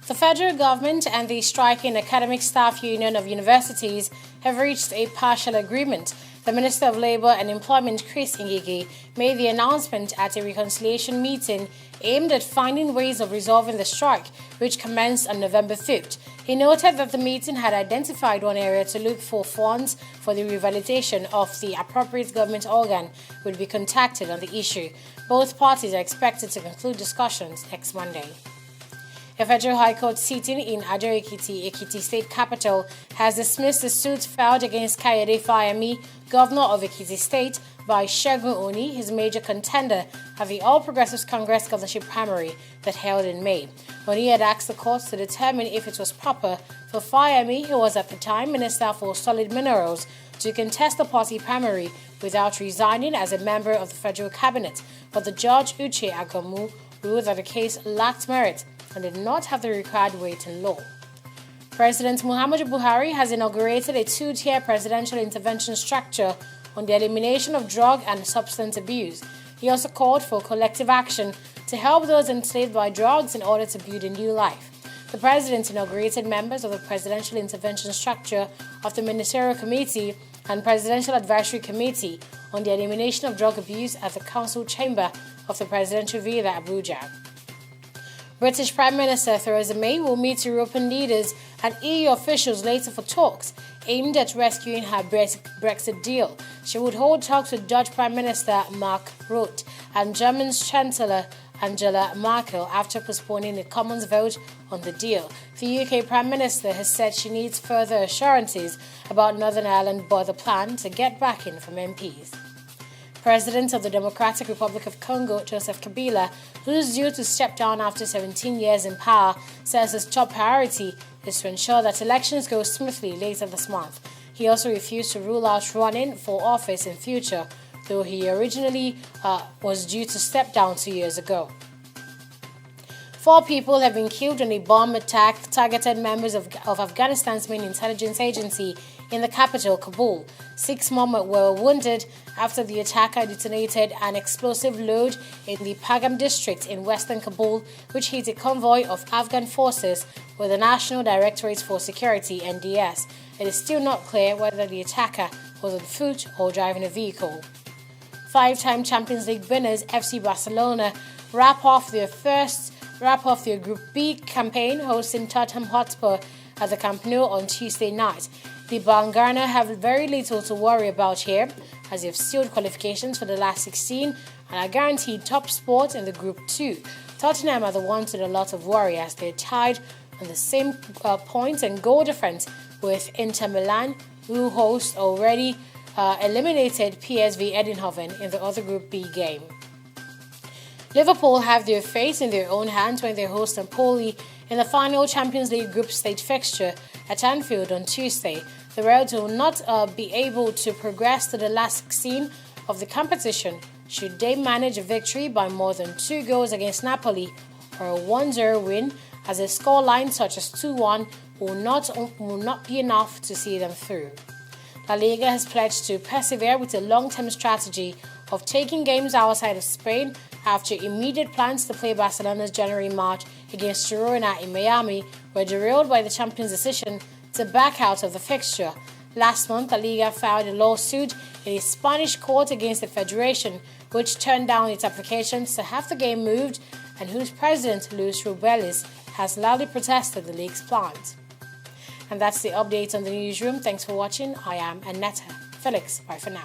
The federal government and the striking Academic Staff Union of Universities have reached a partial agreement. The Minister of Labour and Employment, Chris Ngige, made the announcement at a reconciliation meeting aimed at finding ways of resolving the strike, which commenced on November 5th. He noted that the meeting had identified one area to look for funds for the revalidation of the appropriate government organ would be contacted on the issue. Both parties are expected to conclude discussions next Monday. A federal high court sitting in Ado-Ekiti, Ekiti State Capital, has dismissed the suit filed against Kayode Fayemi, governor of Ekiti State, by Segun Oni, his major contender at the All Progressives Congress governorship primary that held in May. Oni had asked the courts to determine if it was proper for Fayemi, who was at the time Minister for Solid Minerals, to contest the party primary without resigning as a member of the federal cabinet, but the judge Uche Agomu ruled that the case lacked merit and did not have the required weight in law. President Muhammadu Buhari has inaugurated a two-tier presidential intervention structure on the elimination of drug and substance abuse. He also called for collective action to help those enslaved by drugs in order to build a new life. The president inaugurated members of the Presidential Intervention Structure of the Ministerial Committee and Presidential Advisory Committee on the Elimination of Drug Abuse at the Council Chamber of the Presidential Villa, Abuja. British Prime Minister Theresa May will meet European leaders and EU officials later for talks aimed at rescuing her Brexit deal. She would hold talks with Dutch Prime Minister Mark Rutte and German Chancellor Angela Merkel after postponing the Commons vote on the deal. The UK Prime Minister has said she needs further assurances about Northern Ireland border plan to get backing from MPs. President of the Democratic Republic of Congo, Joseph Kabila, who is due to step down after 17 years in power, says his top priority is to ensure that elections go smoothly later this month. He also refused to rule out running for office in future, though he originally was due to step down 2 years ago. 4 people have been killed in a bomb attack targeted members of Afghanistan's main intelligence agency in the capital, Kabul. 6 more were wounded after the attacker detonated an explosive load in the Pagam district in western Kabul, which hit a convoy of Afghan forces with the National Directorate for Security, NDS. It is still not clear whether the attacker was on foot or driving a vehicle. 5-time Champions League winners FC Barcelona wrap off their Group B campaign, hosting Tottenham Hotspur at the Camp Nou on Tuesday night. The Blaugrana have very little to worry about here, as they've sealed qualifications for the last 16 and are guaranteed top spot in the Group 2. Tottenham are the ones with a lot of worry, as they're tied on the same points and goal difference with Inter Milan, who host already eliminated PSV Eindhoven in the other Group B game. Liverpool have their fate in their own hands when they host Empoli in the final Champions League group stage fixture at Anfield on Tuesday. The Reds will not be able to progress to the last 16 of the competition should they manage a victory by more than 2 goals against Napoli or a 1-0 win, as a scoreline such as 2-1 will not be enough to see them through. La Liga has pledged to persevere with a long-term strategy of taking games outside of Spain after immediate plans to play Barcelona's January match against Girona in Miami were derailed by the champions' decision to back out of the fixture. Last month, La Liga filed a lawsuit in a Spanish court against the federation, which turned down its applications to have the game moved and whose president, Luis Rubiales, has loudly protested the league's plans. And that's the update on the newsroom. Thanks for watching. I am Annetta Felix. Bye for now.